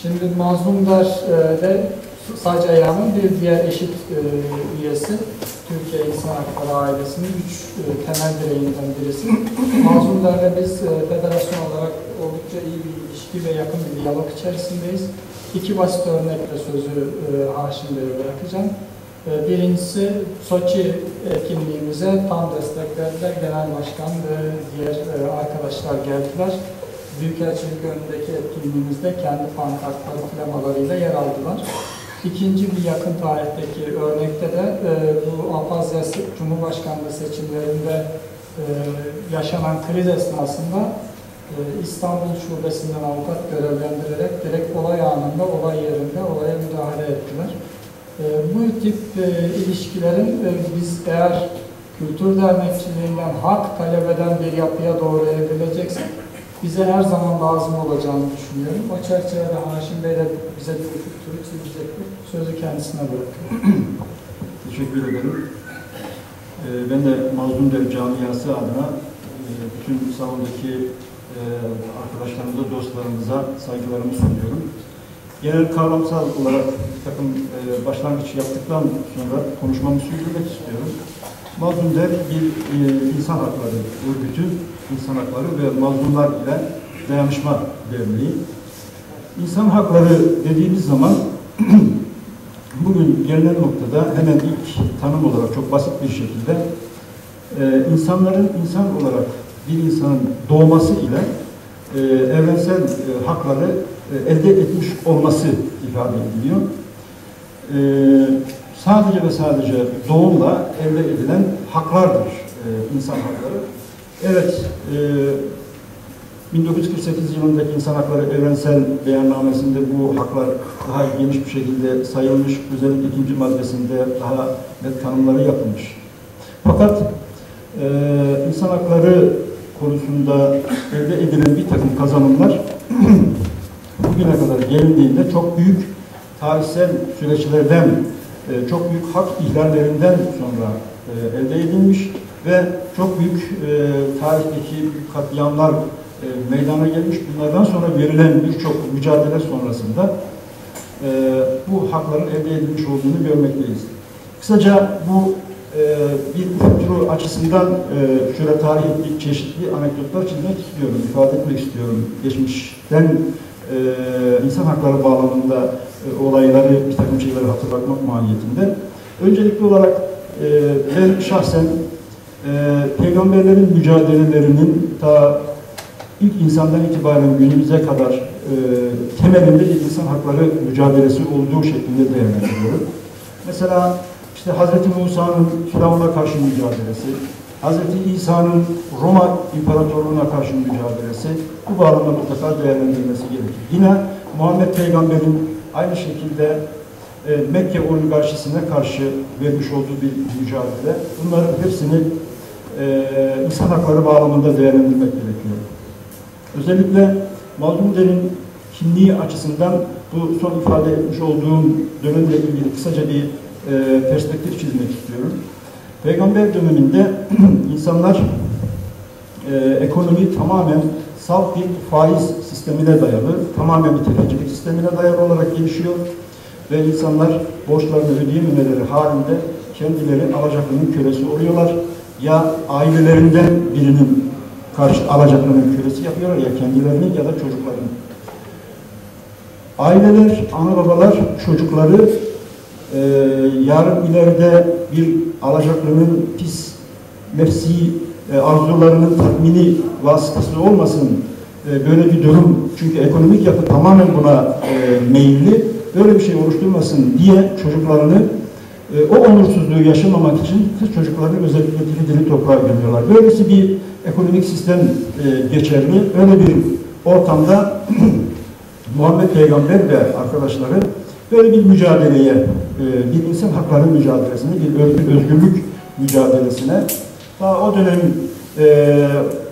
Şimdi Mazlum Der'de sadece ayağının bir diğer eşit üyesi, Türkiye İnsan Hakları ailesinin 3 temel direğinden birisi. Mazlum Der'le biz federasyon olarak oldukça iyi bir ilişki ve yakın bir diyalog içerisindeyiz. İki basit örnekle sözü Haşim Bey'e bırakacağım. Birincisi, Soçi etkinliğimize tam destek verdiler. Genel Başkan ve diğer arkadaşlar geldiler. Büyükelçilik önündeki etkinliğimizde kendi pankartları, flamalarıyla yer aldılar. İkinci bir yakın tarihteki örnekte de bu Abhazya Cumhurbaşkanlığı seçimlerinde yaşanan kriz esnasında İstanbul Şubesi'nden avukat görevlendirerek direkt olay anında, olay yerinde olaya müdahale ettiler. Bu tip ilişkilerin biz eğer kültür dernekçiliğinden hak talep eden bir yapıya doğru evrilecekse bize her zaman lazım olacağını düşünüyorum. O çerçevede Haşim Bey de bize bir ufuk turu çizecektir. Sözü kendisine bırakıyorum. Teşekkür ederim. Ben de Mazlum Der camiası adına bütün salondaki arkadaşlarımıza, dostlarımıza saygılarımı sunuyorum. Genel kavramsal olarak bir takım başlangıç yaptıktan sonra konuşmamı sürdürmek istiyorum. Mazlum Der bir insan hakları örgütü, insan hakları ve mazlumlar ile dayanışma derneği. İnsan hakları dediğimiz zaman bugün gelinen noktada hemen ilk tanım olarak çok basit bir şekilde insanların insan olarak bir insanın doğması ile evrensel hakları elde etmiş olması ifade ediliyor. Sadece ve sadece doğumla elde edilen haklardır insan hakları. Evet, 1948 yılındaki İnsan Hakları Evrensel Beyannamesi'nde bu haklar daha geniş bir şekilde sayılmış, özellikle ikinci maddesinde daha net tanımları yapılmış. Fakat insan hakları konusunda elde edilen bir takım kazanımlar bugüne kadar gelindiğinde çok büyük tarihsel süreçlerden, çok büyük hak ihlallerinden sonra elde edilmiş ve çok büyük tarihteki büyük katliamlar meydana gelmiş. Bunlardan sonra verilen birçok mücadele sonrasında bu hakların elde edilmiş olduğunu görmekteyiz. Kısaca bu bir kültürü açısından şöyle tarihi çeşitli anekdotlar çizmek istiyorum, ifade etmek istiyorum. Geçmişten insan hakları bağlamında olayları, bir takım şeyleri hatırlatmak mahiyetinde. Öncelikli olarak ben şahsen peygamberlerin mücadelelerinin ta ilk insandan itibaren günümüze kadar temelinde bir insan hakları mücadelesi olduğu şeklinde değerlendiriyorum. Mesela işte Hz. Musa'nın Firavun'a karşı mücadelesi, Hz. İsa'nın Roma İmparatorluğu'na karşı mücadelesi bu bağlamda mutlaka değerlendirilmesi gerekir. Yine Muhammed Peygamber'in aynı şekilde Mekke oligarşisine karşı vermiş olduğu bir mücadele. Bunların hepsini insan hakları bağlamında değerlendirmek gerekiyor. Özellikle Mazlum Der'in kimliği açısından bu son ifade etmiş olduğum dönemle ilgili kısaca bir perspektif çizmek istiyorum. Peygamber döneminde insanlar ekonomi tamamen salt bir faiz sistemine dayalı, tamamen bir tefecilik sistemine dayalı olarak gelişiyor ve insanlar borçlarını ödeyememeleri halinde kendileri alacaklının kölesi oluyorlar. Ya ailelerinden birinin alacaklının kölesi yapıyorlar ya kendilerinin ya da çocuklarının. Aileler, ana babalar çocukları yarın ileride bir alacaklının pis nefsi arzularının tatmini vasıtası olmasın böyle bir durum, çünkü ekonomik yapı tamamen buna meyilli, böyle bir şey oluşturmasın diye çocuklarını o onursuzluğu yaşamamak için kız çocuklarını özellikle diri toprağa gömüyorlar. Böylesi bir ekonomik sistem geçerli. Öyle bir ortamda Muhammed Peygamber ve arkadaşları böyle bir mücadeleye, bir insan hakları mücadelesine, bir özgürlük mücadelesine, daha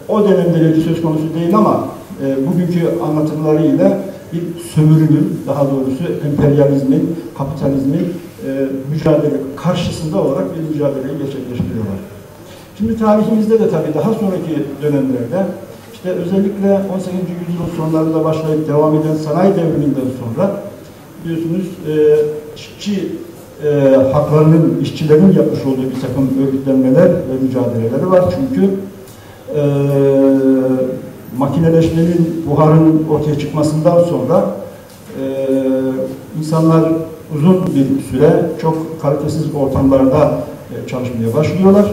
o dönemde söz konusu değil ama bugünkü anlatımlarıyla bir sömürünün, daha doğrusu emperyalizmin, kapitalizmin mücadele karşısında olarak bir mücadeleyi gerçekleştiriyorlar. Şimdi tarihimizde de tabii daha sonraki dönemlerde İşte özellikle 18. yüzyılın sonlarında başlayıp devam eden sanayi devriminden sonra biliyorsunuz işçi haklarının, işçilerin yapmış olduğu bir takım örgütlenmeler ve mücadeleleri var. Çünkü makineleşmenin, buharın ortaya çıkmasından sonra insanlar uzun bir süre çok kalitesiz ortamlarda çalışmaya başlıyorlar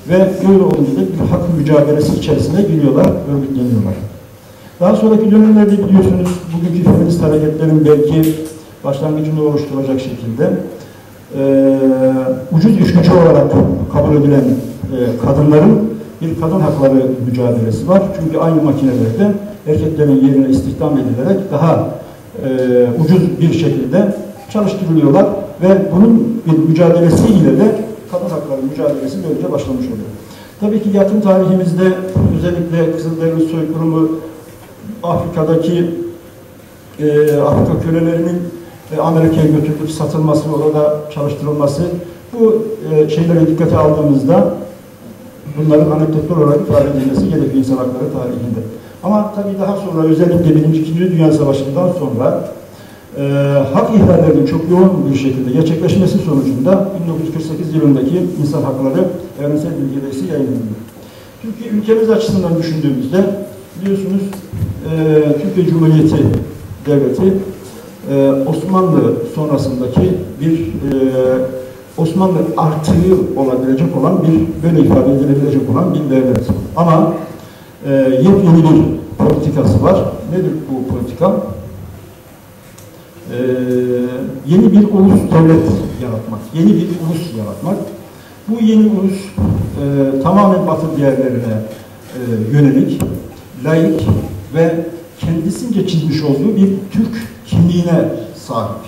ve böyle olunca da bir hak mücadelesi içerisine giriyorlar, örgütleniyorlar. Daha sonraki dönemlerde biliyorsunuz bugünkü feminist hareketlerin belki başlangıcını oluşturacak şekilde ucuz iş gücü olarak kabul edilen kadınların bir kadın hakları mücadelesi var. Çünkü aynı makinelerde erkeklerin yerine istihdam edilerek daha ucuz bir şekilde çalıştırılıyorlar ve bunun bir mücadelesiyle de kadın hakları mücadelesi böylece başlamış oluyor. Tabii ki yakın tarihimizde özellikle Kızılderili soykırımı, Afrika'daki Afrika kölelerinin Amerika'ya götürülüp satılması, orada çalıştırılması, bu şeyleri dikkate aldığımızda bunların anekdotlar olarak ifade edilmesi gerekiyor insan hakları tarihinde. Ama tabii daha sonra özellikle 1. 2. Dünya Savaşı'ndan sonra hak ihlallerinin çok yoğun bir şekilde gerçekleşmesi sonucunda 1948 yılındaki insan hakları evrensel bildirgesi yayınlandı. Türkiye ülkemiz açısından düşündüğümüzde biliyorsunuz Türkiye Cumhuriyeti Devleti Osmanlı sonrasındaki bir Osmanlı artığı olabilecek olan bir, böyle ifade edilebilecek olan bir devlet. Ama yepyeni bir politikası var. Nedir bu politika? Yeni bir ulus devlet yaratmak, yeni bir ulus yaratmak. Bu yeni ulus tamamen Batı değerlerine yönelik, layık ve kendisince çizmiş olduğu bir Türk kimliğine sahip.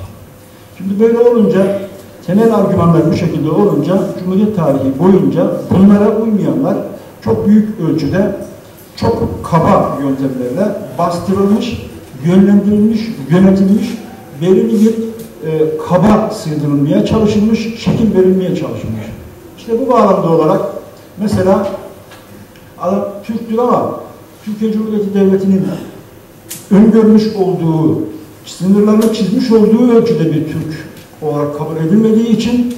Şimdi böyle olunca, temel argümanlar bu şekilde olunca, Cumhuriyet tarihi boyunca bunlara uymayanlar çok büyük ölçüde, çok kaba yöntemlerle bastırılmış, yönlendirilmiş, yönetilmiş, belirli bir kaba sığdırılmaya çalışılmış, şekil verilmeye çalışılmış. İşte bu bağlamda olarak mesela Türktür ama Türkiye Cumhuriyeti Devleti'nin öngörmüş olduğu, sınırlarını çizmiş olduğu ölçüde bir Türk olarak kabul edilmediği için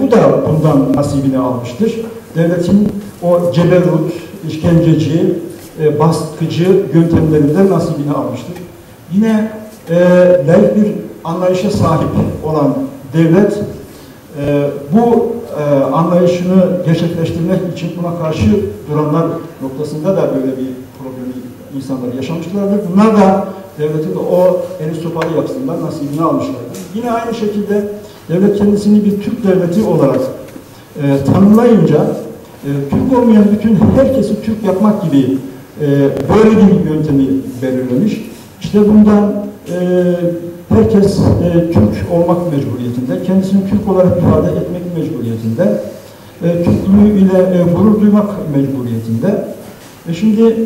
bu da bundan nasibini almıştır. Devletin o ceberrut, işkenceci, baskıcı yöntemlerinden nasibini almıştır. Yine layık bir anlayışa sahip olan devlet bu anlayışını gerçekleştirmek için buna karşı duranlar noktasında da böyle bir problemi insanlar yaşamışlardır. Bunlar da devletin o eli sopalı yapısından nasibini almışlardır. Yine aynı şekilde devlet kendisini bir Türk devleti olarak tanımlayınca Türk olmayan bütün herkesi Türk yapmak gibi böyle bir yöntemi belirlemiş. İşte bundan herkes Türk olmak mecburiyetinde, kendisini Türk olarak ifade etmek mecburiyetinde, Türklüğüyle gurur duymak mecburiyetinde. Şimdi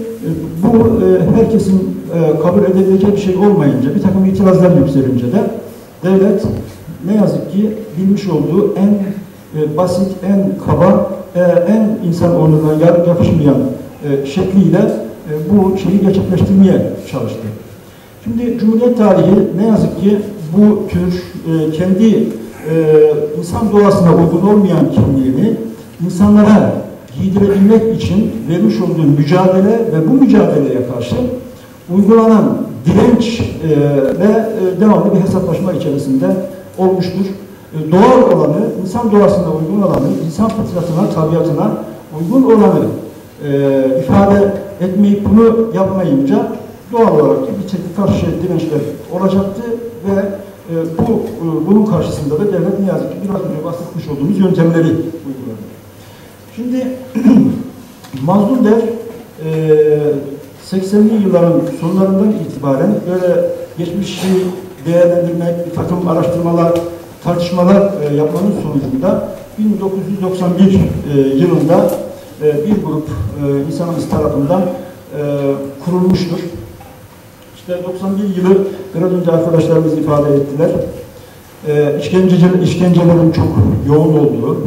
bu herkesin kabul edebileceği bir şey olmayınca, bir takım itirazlar yükselince de devlet ne yazık ki bilmiş olduğu en basit, en kaba, en insan onuruna yakışmayan şekliyle bu şeyi gerçekleştirmeye çalıştı. Şimdi Cumhuriyet tarihi ne yazık ki bu tür kendi insan doğasına uygun olmayan kimliğini insanlara giydirebilmek için vermiş olduğu mücadele ve bu mücadeleye karşı uygulanan direnç ve devamlı bir hesaplaşma içerisinde olmuştur. Doğal olanı, insan doğasına uygun olanı, insan fıtratına, tabiatına uygun olanı ifade etmeyip bunu yapmayınca doğal olarak bir çeşitli karşı dirençler olacaktı ve bunun karşısında da devlet ne yazık ki biraz önce bahsetmiş olduğumuz yöntemleri uyguladı. Şimdi Mazlum Der 80'li yılların sonlarından itibaren böyle geçmişi değerlendirmek, bir takım araştırmalar, tartışmalar yapmanın sonucunda 1991 yılında bir grup insanımız tarafından kurulmuştur. İşte 91 yılı biraz önce arkadaşlarımız ifade ettiler. İşkencelerin çok yoğun olduğu,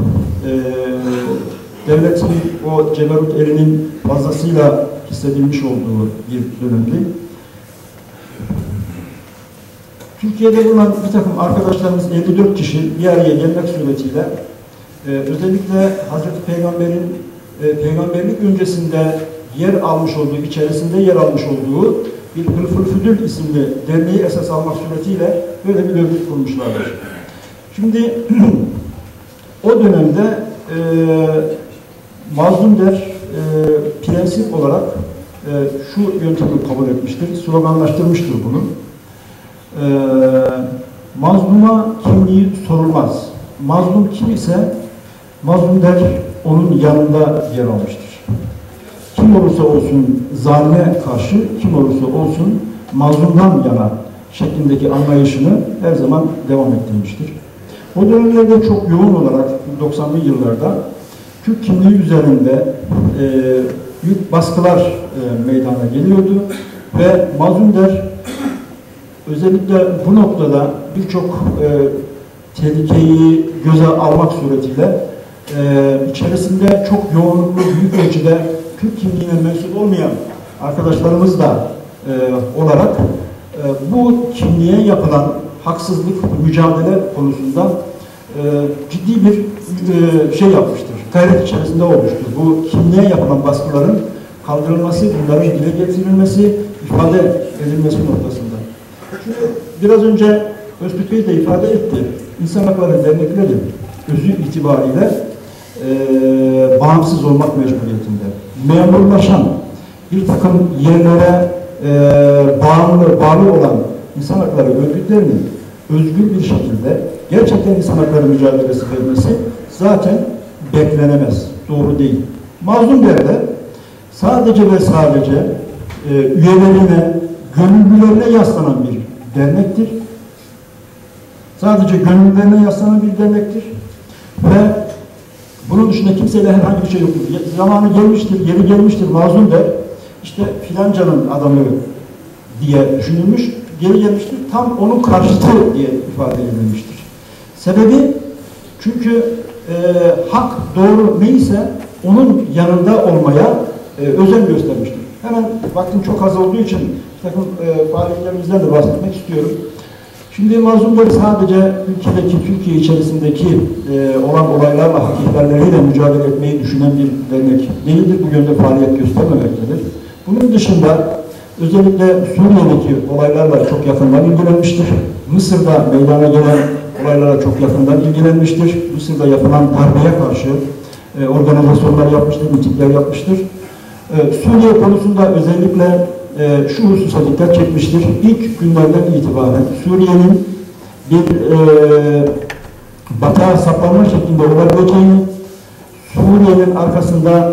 devletin o ceberut elinin fazlasıyla hissedilmiş olduğu bir dönemdi. Türkiye'de bulunan bir takım arkadaşlarımız 54 kişi bir araya gelmek suretiyle özellikle Hazreti Peygamber'in peygamberlik öncesinde içerisinde yer almış olduğu bir Hılful Füdül isimli derneği esas almak suretiyle böyle bir örgüt kurmuşlardır. Şimdi o dönemde Mazlum Der prensip olarak şu yöntemi kabul etmiştir, sloganlaştırmıştır bunu. Mazluma kimliği sorulmaz. Mazlum kim ise Mazlum Der onun yanında yer almıştır. Kim olursa olsun zalime karşı, kim olursa olsun mazlumdan yana şeklindeki anlayışını her zaman devam ettirmiştir. O dönemlerde çok yoğun olarak 90'lı yıllarda Türk kimliği üzerinde büyük baskılar meydana geliyordu ve Mazlum Der özellikle bu noktada birçok tehlikeyi göze almak suretiyle içerisinde çok yoğunluklu, büyük ölçüde Türk kimliğine mensup olmayan arkadaşlarımız da olarak bu kimliğe yapılan haksızlık, mücadele konusunda ciddi bir şey yapmıştır. Gayret içerisinde olmuştur. Bu kimliğe yapılan baskıların kaldırılması, bunların dile getirilmesi, ifade edilmesi noktasında. Çünkü biraz önce Öztürk Bey de ifade etti. İnsan Hakları Dernekleri özü itibariyle bağımsız olmak mecburiyetinde. Memurlaşan bir takım yerlere bağlı olan insan hakları örgütlerinin özgür bir şekilde gerçekten insan hakları mücadelesi vermesi zaten beklenemez. Doğru değil. Mazlum Der'de sadece ve sadece üyelerine, gönüllülerine yaslanan bir dernektir. Sadece gönüllülerine yaslanan bir dernektir. Ve bunun dışında kimseyle herhangi bir şey yoktur. Zamanı gelmiştir, yeri gelmiştir Mazlum Der, işte filancanın adamı diye düşünülmüş, geri gelmiştir, tam onun karşıtı diye ifade edilmiştir. Sebebi, çünkü hak, doğru neyse onun yanında olmaya özen göstermiştir. Hemen vaktim çok az olduğu için bir takım faaliyetlerimizden de bahsetmek istiyorum. Şimdi Mazlum Der sadece ülkedeki, Türkiye içerisindeki olan olaylarla, hak ihlalleriyle mücadele etmeyi düşünen bir dernek değildir. Bu yönde faaliyet göstermemektedir. Bunun dışında özellikle Suriye'deki olaylarla çok yakından ilgilenmiştir. Mısır'da meydana gelen olaylara çok yakından ilgilenmiştir. Mısır'da yapılan darbeye karşı organizasyonlar yapmıştır, mitingler yapmıştır. Suriye konusunda özellikle şu hususa dikkat çekmiştir. İlk günlerden itibaren Suriye'nin bir batağa saplanma şeklinde olabileceğini, Suriye'nin arkasında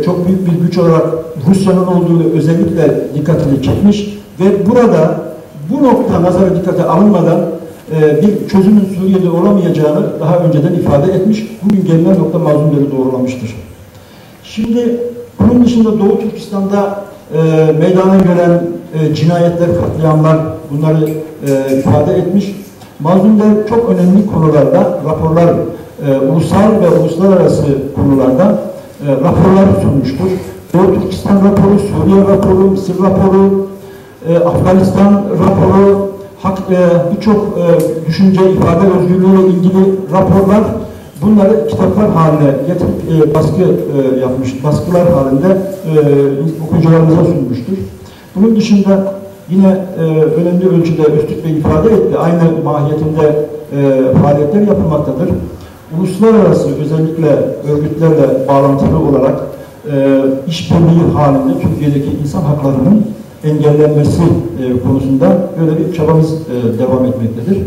çok büyük bir güç olarak Rusya'nın olduğunu özellikle dikkatini çekmiş ve burada bu nokta nazara dikkate alınmadan bir çözümün Suriye'de olamayacağını daha önceden ifade etmiş. Bugün gelinen nokta Mazlum Der'i doğrulamıştır. Şimdi bunun dışında Doğu Türkistan'da meydana gelen cinayetler, katliamlar bunları ifade etmiş. Mazlum Der çok önemli konularda raporlar, ulusal ve uluslararası konularda raporlar sunmuştur. Doğu Türkistan raporu, Suriye raporu, Mısır raporu, Afganistan raporu, birçok düşünce, ifade özgürlüğüyle ilgili raporlar, bunları kitaplar haline getirip yapmış, baskılar halinde okuyucularımıza sunmuştur. Bunun dışında yine önemli ölçüde Öztürk Bey ifade etti, aynı mahiyetinde faaliyetler yapılmaktadır. Uluslararası özellikle örgütlerle bağlantılı olarak işbirliği halinde Türkiye'deki insan haklarının engellenmesi konusunda böyle bir çabamız devam etmektedir.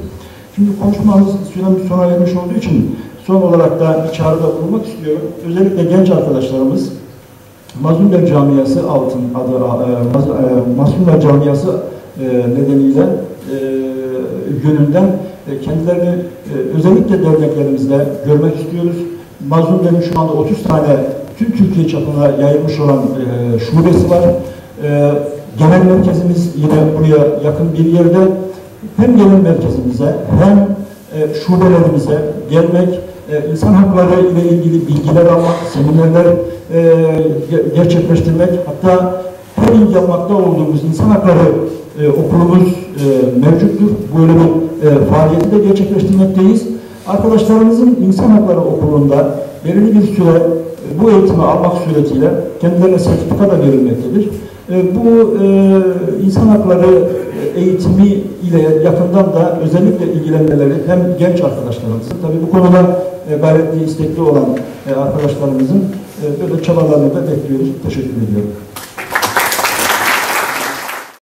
Şimdi konuşmamız süremiz sona ermiş olduğu için son olarak da bir çağrıda bulunmak istiyorum. Özellikle genç arkadaşlarımız Mazlum Der Camiası Mazlum Der Camiası nedeniyle yönünden kendilerini özellikle derneklerimizde görmek istiyoruz. Mazlum Der'in şu anda 30 tane tüm Türkiye çapına yayılmış olan şubesi var. Genel merkezimiz yine buraya yakın bir yerde. Hem genel merkezimize hem şubelerimize gelmek, insan hakları ile ilgili bilgiler almak, seminerler gerçekleştirmek, hatta her il yapmakta olduğumuz insan hakları okulumuz mevcuttur. Böyle bir faaliyeti de gerçekleştirmekteyiz. Arkadaşlarımızın insan hakları okulunda belirli bir süre bu eğitimi almak suretiyle kendilerine sertifika da verilmektedir. Bu insan hakları eğitimi ile yakından da özellikle ilgilenmeleri hem genç arkadaşlarımızın, tabii bu konuda gayretli, istekli olan arkadaşlarımızın böyle çabalarını da bekliyoruz. Teşekkür ediyorum.